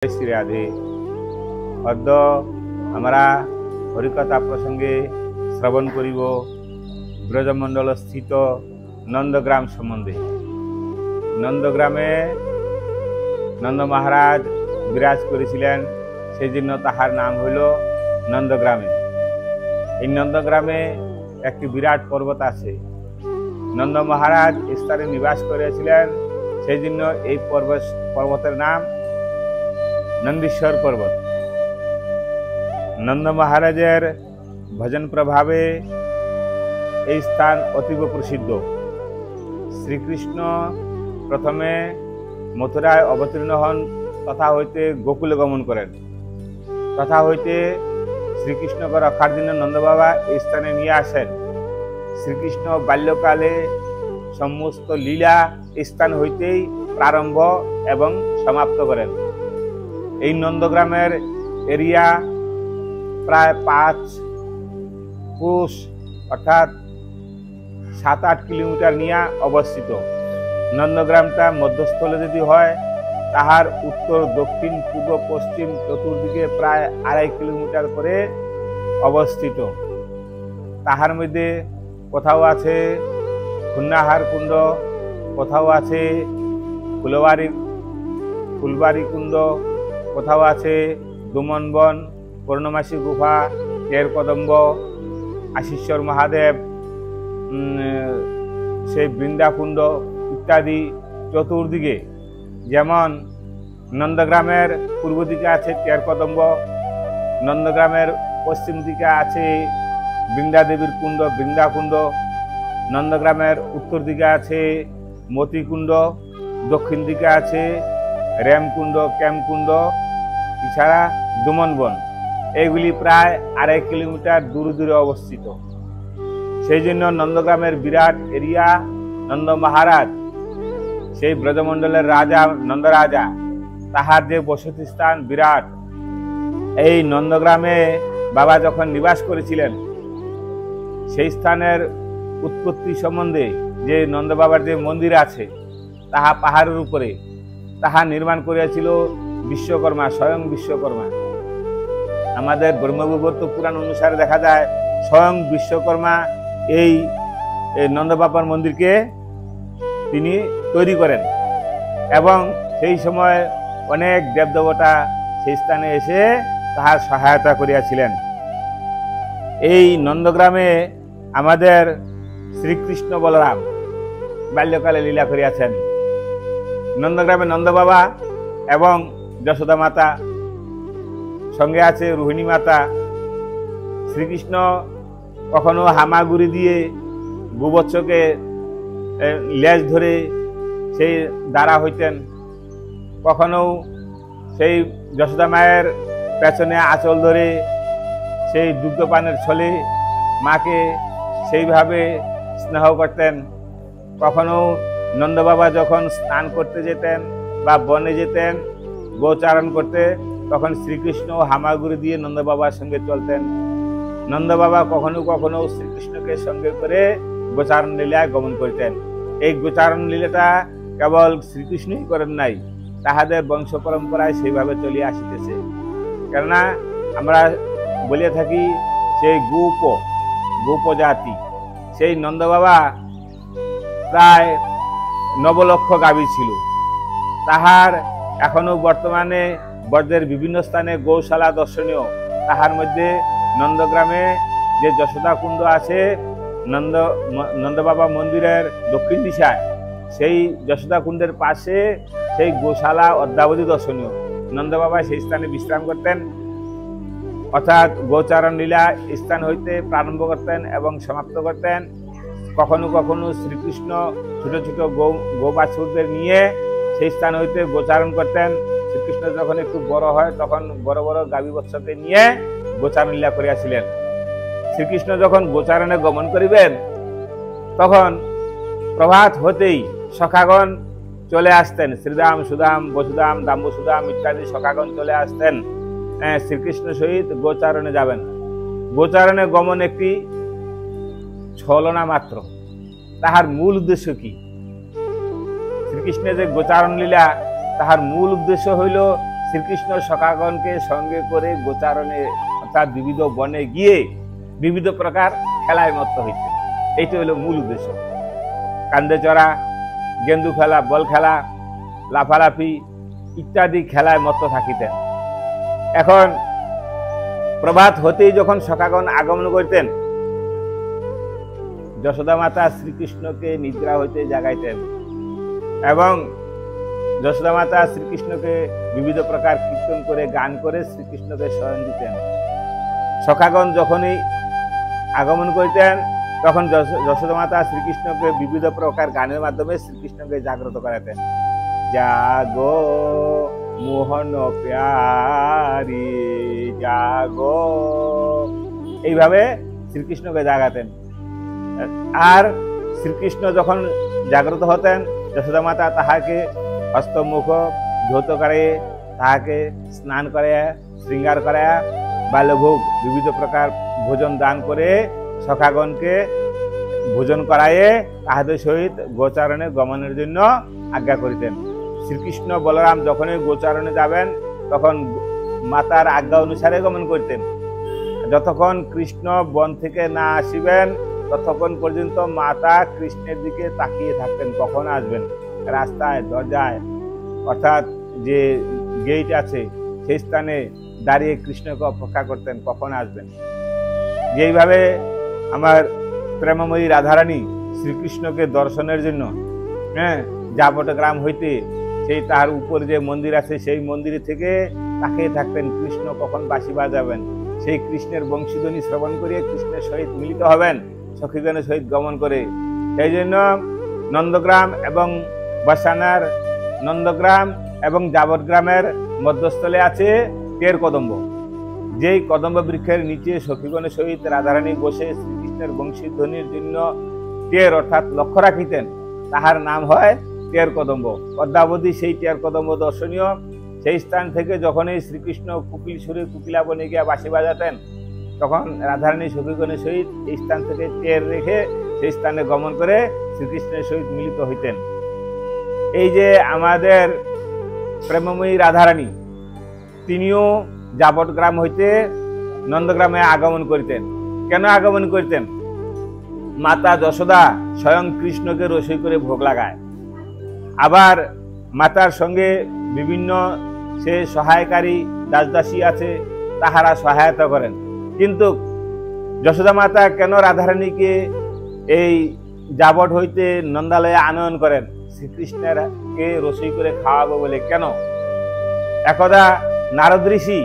श्री राधे अद्य आमरा हरिकथा प्रसंगे श्रवण करिब ब्रजमंडल स्थित नंदग्राम सम्बन्धे। नंदग्रामे नंद महाराज विराज करेছিলেন, সেজন্য তাহার নাম হলো নন্দগ্রামে। এই নন্দগ্রামে একটি বিরাট পর্বত আছে। নন্দ মহারাজ স্থানে নিবাস করেছিলেন, সেজন্য এই পর্বতের নাম नंदीश्वर पर्वत। नंद महाराजेर भजन प्रभावे এই স্থান অতীব প্রসিদ্ধ। শ্রীকৃষ্ণ প্রথমে মথুরায় অবতীর্ণ হন, তথা হইতে গোকুলে গমন করেন। তথা হইতে শ্রীকৃষ্ণকে রক্ষার জন্য নন্দ বাবা এই স্থানে নিয়ে আসেন। শ্রীকৃষ্ণ বাল্যকালে সমস্ত লীলা এই স্থান হইতেই প্রারম্ভ এবং সমাপ্ত করেন। এই নন্দগ্রামের এরিয়া প্রায় 5 কোষ অর্থাৎ 7-8 কিলোমিটার নিয়ে অবস্থিত। নন্দগ্রামটা মধ্যস্থলে যদি হয়, তাহার উত্তর দক্ষিণ পূর্ব পশ্চিম চতুর্দিকে প্রায় 2.5 কিলোমিটার করে অবস্থিত। তাহার মধ্যে কোথাও আছে খুন্নাহার কুণ্ড, কোথাও আছে ফুলবাড়ি কুণ্ড, কোথাও আছে দুমন বন, পূর্ণমাসী গুফা, টেরকদম্ব, আশীশ্বর মহাদেব, সেই বৃন্দাকুণ্ড ইত্যাদি। চতুর্দিকে যেমন নন্দগ্রামের পূর্ব দিকে আছে টেরকদম্ব, নন্দগ্রামের পশ্চিম দিকে আছে বৃন্দাদেবীর কুণ্ড বৃন্দাকুণ্ড, নন্দগ্রামের উত্তর দিকে আছে মতিকুণ্ড, দক্ষিণ দিকে আছে র্যামকুণ্ড ক্যাম্পকুণ্ড, এছাড়া দুমন বন। এইগুলি প্রায় 2.5 কিলোমিটার দূরে দূরে অবস্থিত। সেই জন্য নন্দগ্রামের বিরাট এরিয়া। নন্দ মহারাজ সেই ব্রজমণ্ডলের রাজা নন্দরাজা, তাহার যে বসতি স্থান বিরাট। এই নন্দগ্রামে বাবা যখন নিবাস করেছিলেন, সেই স্থানের উৎপত্তি সম্বন্ধে যে নন্দ বাবার যে মন্দির আছে, তাহা পাহাড়ের উপরে, তাহা নির্মাণ করিয়াছিল বিশ্বকর্মা, স্বয়ং বিশ্বকর্মা। আমাদের ব্রহ্মবিবর্ত পুরাণ অনুসারে দেখা যায় স্বয়ং বিশ্বকর্মা এই নন্দ বাবার মন্দিরকে তিনি তৈরি করেন, এবং সেই সময় অনেক দেবদেবতা সেই স্থানে এসে তাহার সহায়তা করিয়াছিলেন। এই নন্দগ্রামে আমাদের শ্রীকৃষ্ণ বলরাম বাল্যকালে লীলা করিয়াছেন। নন্দগ্রামে নন্দ বাবা এবং যশোদা মাতা, সঙ্গে আছে রোহিণী মাতা। শ্রীকৃষ্ণ কখনো হামাগুড়ি দিয়ে গোবৎসকে লেজ ধরে সেই দাঁড়া হইতেন, কখনো সেই যশোদা মায়ের পেছনে আঁচল ধরে সেই দুগ্ধপানের ছলে মাকে সেইভাবে স্নেহ করতেন। কখনো নন্দ বাবা যখন স্নান করতে যেতেন বা বনে যেতেন গোচারণ করতে, তখন শ্রীকৃষ্ণ হামাগুড়ি দিয়ে নন্দ বাবার সঙ্গে চলতেন। নন্দ বাবা কখনো কখনো শ্রীকৃষ্ণকে সঙ্গে করে গোচারণ লীলায় গমন করতেন। এই গোচারণ লীলাটা কেবল শ্রীকৃষ্ণই করেন নাই, তাহাদের বংশ পরম্পরায় সেইভাবে চলিয়ে আসিতেছে। কেননা আমরা বলিয়া থাকি সেই গোপ জাতি, সেই নন্দ বাবা প্রায় 9 লক্ষ গাভী ছিল। তাহার এখনো বর্তমানে ব্রজের বিভিন্ন স্থানে গৌশালা দর্শনীয়। তাহার মধ্যে নন্দগ্রামে যে যশোদা কুণ্ড আছে, নন্দ বাবা মন্দিরের দক্ষিণ দিশায়, সেই যশোদা কুণ্ডের পাশে সেই গোশালা অদ্যাবধি দর্শনীয়। নন্দ বাবা সেই স্থানে বিশ্রাম করতেন, অর্থাৎ গোচারণ লীলা স্থান হইতে প্রারম্ভ করতেন এবং সমাপ্ত করতেন। কখনো কখনো শ্রীকৃষ্ণ ছোট ছোট গো-বাছুরদের নিয়ে সেই স্থান হইতে গোচারণ করতেন। শ্রীকৃষ্ণ যখন একটু বড় হয়, তখন বড় বড় গাভী বৎসকে নিয়ে গোচারণ লীলা করিয়াছিলেন। শ্রীকৃষ্ণ যখন গোচারণে গমন করিবেন, তখন প্রভাত হতেই সখাগণ চলে আসতেন। শ্রীদাম সুদাম বসুদাম দাম্বসুদাম ইত্যাদি সখাগণ চলে আসতেন শ্রীকৃষ্ণ সহিত গোচারণে যাবেন। গোচারণে গমন একটি ছলনা মাত্র। তাহার মূল উদ্দেশ্য কি? শ্রীকৃষ্ণের যে গোচারণ লীলা, তাহার মূল উদ্দেশ্য হইল শ্রীকৃষ্ণ সখাগণকে সঙ্গে করে গোচারণে অর্থাৎ বিবিধ বনে গিয়ে বিবিধ প্রকার খেলায় মত্ত হইতেন। এইটা হলো মূল উদ্দেশ্য। কান্দে চড়া, গেন্দু খেলা, বল খেলা, লাফালাফি ইত্যাদি খেলায় মত্ত থাকিতেন। এখন প্রভাত হতেই যখন সখাগণ আগমন করতেন, যশোদা মাতা শ্রীকৃষ্ণকে নিদ্রা হইতে জাগাইতেন এবং যশোদা মাতা শ্রীকৃষ্ণকে বিবিধ প্রকার কীর্তন করে গান করে শ্রীকৃষ্ণকে শয়ন দিতেন। সখাগণ যখনই আগমন করতেন তখন যশোদা মাতা শ্রীকৃষ্ণকে বিবিধ প্রকার গানের মাধ্যমে শ্রীকৃষ্ণকে জাগ্রত করাতেন। জাগো মোহন প্যারি জাগো, এইভাবে শ্রীকৃষ্ণকে জাগাতেন। আর শ্রীকৃষ্ণ যখন জাগ্রত হতেন, যশোদা মাতা তাহাকে হস্তমুখ ধৌত করে, তাহাকে স্নান করে, শৃঙ্গার করে, বাল্যভোগ বিবিধ প্রকার ভোজন দান করে সখাগণকে ভোজন করায়ে তাহাদের সহিত গোচারণে গমনের জন্য আজ্ঞা করিতেন। শ্রীকৃষ্ণ বলরাম যখনই গোচারণে যাবেন তখন মাতার আজ্ঞা অনুসারে গমন করতেন। যতক্ষণ কৃষ্ণ বন থেকে না আসিবেন ততক্ষণ পর্যন্ত মাতা কৃষ্ণের দিকে তাকিয়ে থাকতেন, কখন আসবেন। রাস্তায়, দরজায় অর্থাৎ যে গেট আছে সেই স্থানে দাঁড়িয়ে কৃষ্ণকে অপেক্ষা করতেন কখন আসবেন। যেইভাবে আমার প্রেমময়ী রাধারানী শ্রীকৃষ্ণকে দর্শনের জন্য জাবট গ্রাম হইতে সেই তার উপর যে মন্দির আছে সেই মন্দির থেকে তাকিয়ে থাকতেন কৃষ্ণ কখন বাঁশি বাজাবেন। সেই কৃষ্ণের বংশীধ্বনি শ্রবণ করিয়ে কৃষ্ণের সহিত মিলিত হবেন, সখীগণের সহিত গমন করে। সেই জন্য নন্দগ্রাম এবং বসানার নন্দগ্রাম এবং জাবট গ্রামের মধ্যস্থলে আছে টের কদম্ব। যেই কদম্ব বৃক্ষের নিচে সখীগণের সহিত রাধারানী বসে শ্রীকৃষ্ণের বংশীধ্বনির জন্য টের অর্থাৎ লক্ষ্য রাখিতেন, তাহার নাম হয় টের কদম্ব। পদ্মাবতী সেই টের কদম্ব দর্শনীয়। সেই স্থান থেকে যখনই শ্রীকৃষ্ণ কুকিল সুরে কুকিলা বনে গিয়া বাঁশি বাজাতেন তখন রাধারানী সখীগণের সহিত এই স্থান থেকে টের রেখে সেই স্থানে গমন করে শ্রীকৃষ্ণের সহিত মিলিত হইতেন। এই যে আমাদের প্রেমময়ী রাধারানী, তিনিও জাবট গ্রাম হইতে নন্দগ্রামে আগমন করিতেন। কেন আগমন করিতেন? মাতা যশোদা স্বয়ং কৃষ্ণকে রসই করে ভোগ লাগায়, আবার মাতার সঙ্গে বিভিন্ন সে সহায়কারী দাসদাসী আছে, তাহারা সহায়তা করেন। কিন্তু যশোদা মাতা কেন রাধারানীকে এই জাবট হইতে নন্দালয়ে আনয়ন করেন? শ্রীকৃষ্ণের কে রসই করে খাওয়াবো বলে। কেন? একদা নারদ ঋষি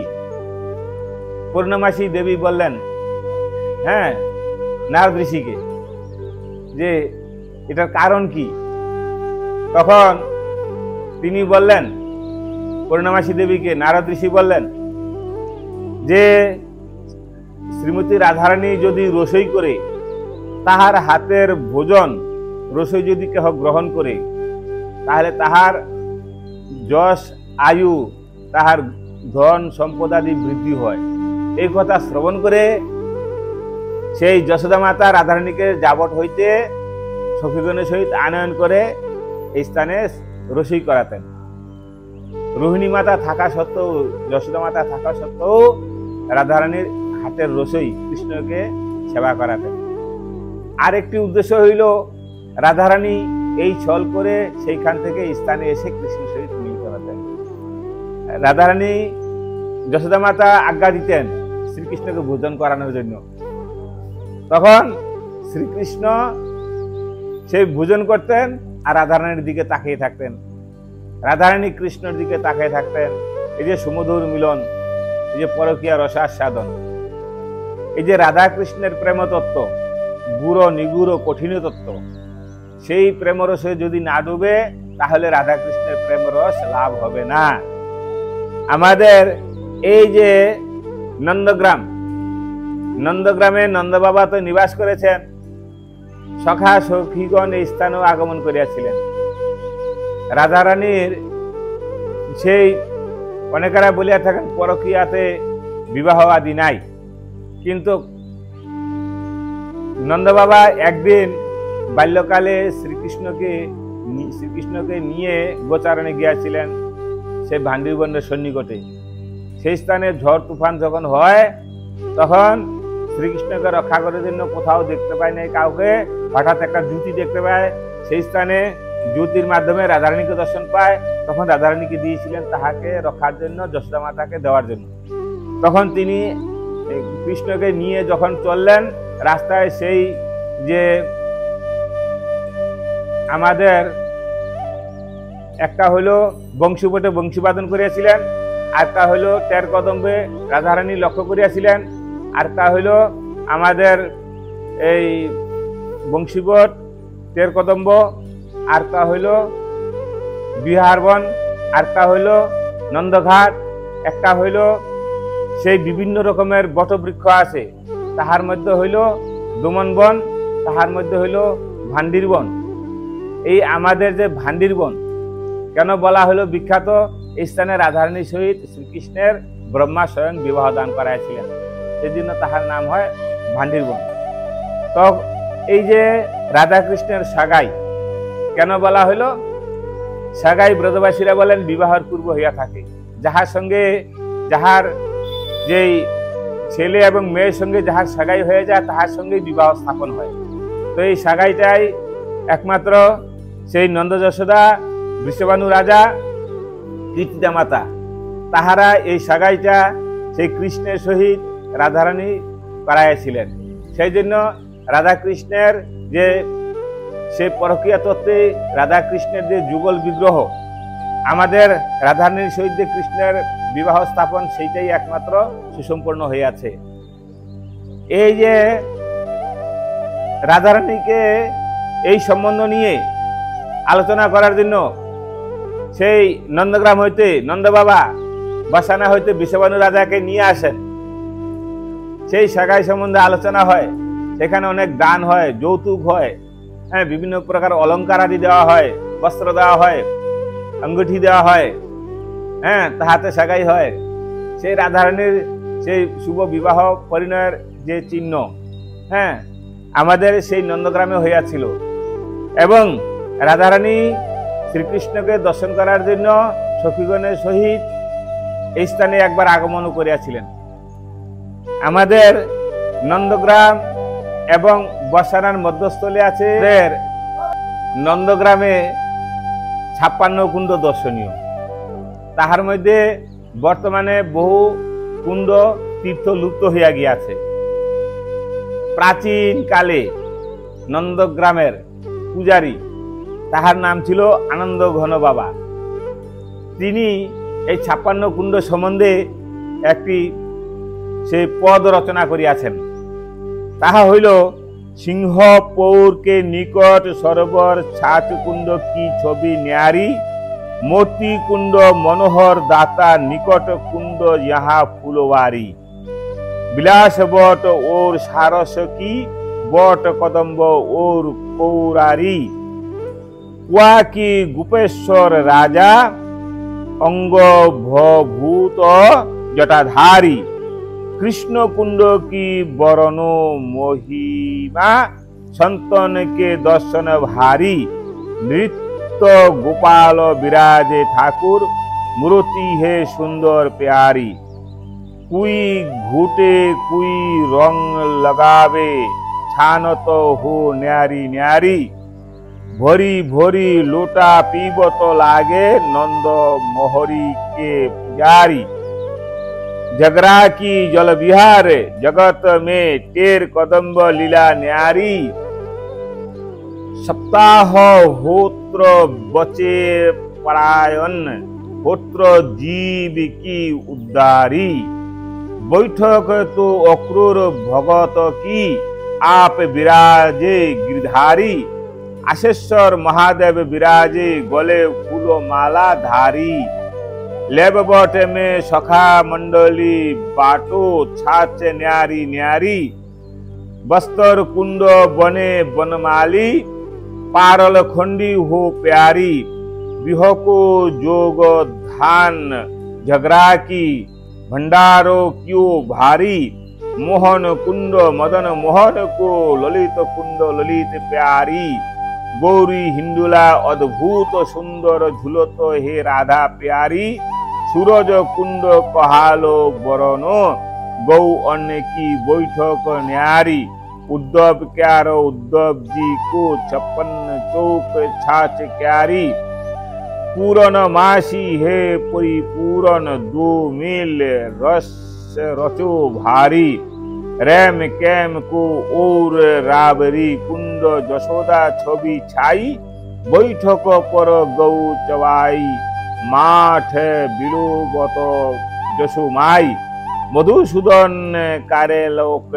পূর্ণমাসী দেবী বললেন নারদ ঋষিকে যে এটার কারণ কি? তখন তিনি বললেন, পূর্ণমাসী দেবীকে নারদ ঋষি বললেন যে শ্রীমতী রাধারানী যদি রসই করে, তাহার হাতের ভোজন রসই যদি কেহ গ্রহণ করে, তাহলে তাহার যশ, আয়ু, তাহার ধন সম্পদাদি বৃদ্ধি হয়। এই কথা শ্রবণ করে সেই যশোদা মাতা রাধারানীকে জাবট হইতে সখীগণের সহিত আনয়ন করে এই স্থানে রসই করাতেন। রোহিণী মাতা থাকা সত্ত্বেও, যশোদা মাতা থাকা সত্ত্বেও রাধারানীর হাতের রসই কৃষ্ণকে সেবা করাতেন। আরেকটি উদ্দেশ্য হইল রাধারানী এই ছল করে সেইখান থেকে স্থানে এসে কৃষ্ণের সহিত মিলিত হতেন। রাধারানী যশোদা মাতা আজ্ঞা দিতেন শ্রীকৃষ্ণকে ভোজন করানোর জন্য। তখন শ্রীকৃষ্ণ সেই ভোজন করতেন আর রাধারানীর দিকে তাকিয়ে থাকতেন, রাধারানী কৃষ্ণের দিকে তাকিয়ে থাকতেন। এই যে সুমধুর মিলন, এই যে পরকীয়া রসাস্বাদন, এই যে রাধা কৃষ্ণের প্রেম তত্ত্ব, গুড় নিগুড় কঠিন তত্ত্ব, সেই প্রেমরসে যদি না ডুবে তাহলে রাধা কৃষ্ণের প্রেমরস লাভ হবে না। আমাদের এই যে নন্দগ্রাম, নন্দগ্রামে নন্দবাবা তো নিবাস করেছেন, সখা সখীগণ এই স্থানেও আগমন করিয়াছিলেন। রাধারানীর সেই অনেকেরা বলিয়া থাকেন পরকীয়াতে বিবাহ আদি নাই, কিন্তু নন্দবাবা একদিন বাল্যকালে শ্রীকৃষ্ণকে নিয়ে গোচারণে গিয়াছিলেন। সেই ভান্ডির সন্নিকটে। সেই স্থানে ঝড় তুফান যখন হয় তখন শ্রীকৃষ্ণকে রক্ষা করার জন্য কোথাও দেখতে পায় নাই কাউকে, হঠাৎ একটা জ্যোতি দেখতে পায়। সেই স্থানে জ্যোতির মাধ্যমে রাধারানীকে দর্শন পায়। তখন রাধারানীকে দিয়েছিলেন তাহাকে রক্ষার জন্য, যশোদা মাতাকে দেওয়ার জন্য। তখন তিনি কৃষ্ণকে নিয়ে যখন চললেন রাস্তায়, সেই যে আমাদের একটা হইল বংশীবটে বংশীবাদন করিয়াছিলেন, আরেকটা হইল টের কদম্বে রাধারানী লক্ষ্য করিয়াছিলেন, আরেকটা হইল আমাদের এই বংশীবট টের কদম্ব, আরেকটা হইল বিহারবন, আরেকটা হইল নন্দঘাট, একটা হইল সেই বিভিন্ন রকমের বটবৃক্ষ আছে, তাহার মধ্যে হইল দমন বন, তাহার মধ্যে হইল ভান্ডির বন। এই আমাদের যে ভান্ডির বন কেন বলা হলো বিখ্যাত, এই স্থানে রাধারানীর সহিত শ্রীকৃষ্ণের ব্রহ্মা স্বয়ং বিবাহ দান করাইছিলেন, সেই জন্য তাহার নাম হয় ভান্ডির বন। তো এই যে রাধাকৃষ্ণের সাগাই কেন বলা হলো, সাগাই ব্রজবাসীরা বলেন বিবাহের পূর্ব হইয়া থাকে, যাহার সঙ্গে যাহার যেই ছেলে এবং মেয়ের সঙ্গে যাহার সাগাই হয়ে যায় তাহার সঙ্গে বিবাহ স্থাপন হয়। তো এই সাগাইটাই একমাত্র সেই নন্দ যশোদা, বৃষভানু রাজা, কীর্তিদা মাতা, তাহারা এই সাগাইটা সেই কৃষ্ণের সহিত রাধারানী করাইয়াছিলেন। সেই জন্য রাধাকৃষ্ণের যে সেই পরকীয়া তত্ত্বে রাধাকৃষ্ণের যে যুগল বিগ্রহ, আমাদের রাধারানীর সহিত যে কৃষ্ণের বিবাহ স্থাপন, সেইটাই একমাত্র সুসম্পন্ন হইয়াছে। এই যে রাধারানীকে এই সম্বন্ধ নিয়ে আলোচনা করার জন্য সেই নন্দগ্রাম হইতে নন্দ বাবা বাসানা হইতে বৃষভানু রাজাকে নিয়ে আসেন। সেই সাগাই সম্বন্ধে আলোচনা হয়, সেখানে অনেক দান হয়, যৌতুক হয়, হ্যাঁ, বিভিন্ন প্রকার অলঙ্কার আদি দেওয়া হয়, বস্ত্র দেওয়া হয়, আঙ্গুঠি দেওয়া হয়, হ্যাঁ, তাহাতে সাগাই হয়। সেই রাধারানীর সেই শুভ বিবাহ পরিণয়ের যে চিহ্ন, হ্যাঁ, আমাদের সেই নন্দগ্রামে হইয়াছিল। এবং রাধারানী শ্রীকৃষ্ণকে দর্শন করার জন্য সখীগণের সহিত এই স্থানে একবার আগমন করিয়াছিলেন। আমাদের নন্দগ্রাম এবং বসানার মধ্যস্থলে আছে নন্দগ্রামে 56 কুণ্ড দর্শনীয়। তাহার মধ্যে বর্তমানে বহু কুণ্ড তীর্থ লুপ্ত হইয়া গিয়াছে। প্রাচীন কালে নন্দগ্রামের পূজারী, তাহার নাম ছিল আনন্দ ঘন বাবা। তিনি এই 56 কুণ্ড সম্বন্ধে একটি সেই পদ রচনা করিয়াছেন। তাহা হইল, সিংহ পৌর के निकट सरोवर छाछ कुंड की छवि न्यारी, मोती कुंड मनोहर दाता निकट कुंड यहाँ फुलवारी, विलास बट और सारस की बट कदम्ब और पौरारी, कुआ की गुपेश्वर राजा अंग भूत जटाधारी, कृष्ण कुंड की बरनो महिमा संतन के दर्शन भारी, नृत्य गोपाल विराजे ठाकुर मूर्ति है सुंदर प्यारी, कोई घूटे कोई रंग लगावे छान तो हो न्यारी न्यारी, भरी भरी लोटा पीब तो लागे नंद मोहरी के पुजारी, जगरा की जल विहार जगत में टेर कदम्ब लीला न्यारी, सप्ताह होत्र बचे परायण होत्र जीव की उद्धारी, बैठक तो अक्रूर भगत की आप विराजे गिरधारी, आशेश्वर महादेव विराजे गले फूल माला धारी, लेबबट में सखा मंडली बाटो छाछ न्यारी न्यारी, बस्तर कुंड बने बनमाली पारल खंडी हो प्यारी, बिहको जोग धान झगड़ा की भंडारो क्यों भारी, मोहन कुंड मदन मोहन को ललित कुंड ललित प्यारी, गौरी हिंदुला अद्भुत सुंदर झुलत हे राधा प्यारी, सूरज कुंड कहालो बरन गौ अन्य की बैठक न्यारी उद्धव क्यार उद्धव जी को 56 चौक छाछ क्यारी पूरन मासी है परिपूरन 2 मील रस रचो भारी रैम कैम को और राबरी कुंड जशोदा छवि छाई बैठक पर गौ चवाई माठ बिलोगत जसुमाई मधुसूदन कारेलोक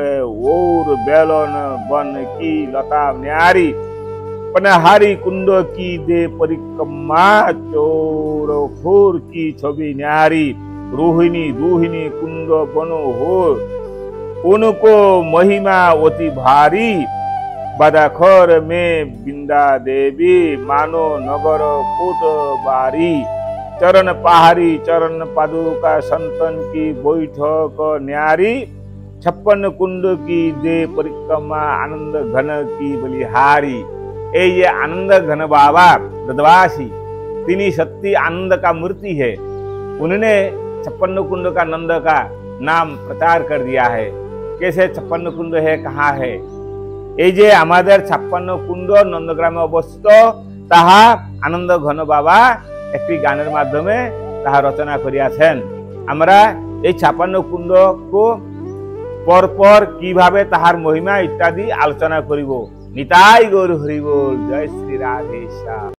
और बेलन बन की लता न्यारी पनहारी कुंड की दे परिक्रमा चोर फोर की छवि न्यारी रोहिणी रोहिणी कुंड बनो हो उनको महिमा अति भारी बदाखर में बिंदा देवी मानो नगर कोटबारी चरण पहाड़ी चरण पादुका संतन की बैठक न्यारी 56 कुंड की दे परिक्रमा आनंद घन की बलिहारी। ये आनंद घन बाबा ब्रजवासी तिनी शक्ति आनंद का मूर्ति है। उन्होंने 56 कुंड का नंद का नाम प्रचार कर दिया है। कैसे 56 कुंड है, कहाँ है? এই যে আমাদের 56 কুণ্ড নন্দগ্রামে অবস্থিত তাহা আনন্দ ঘন বাবা একটি গানের মাধ্যমে তাহা রচনা করিয়াছেন। আমরা এই 56 কুণ্ডকে পরপর কিভাবে তাহার মহিমা ইত্যাদি আলোচনা করিব। নিতাই গৌর হরি বল, জয় শ্রী রাধেশ্যাম।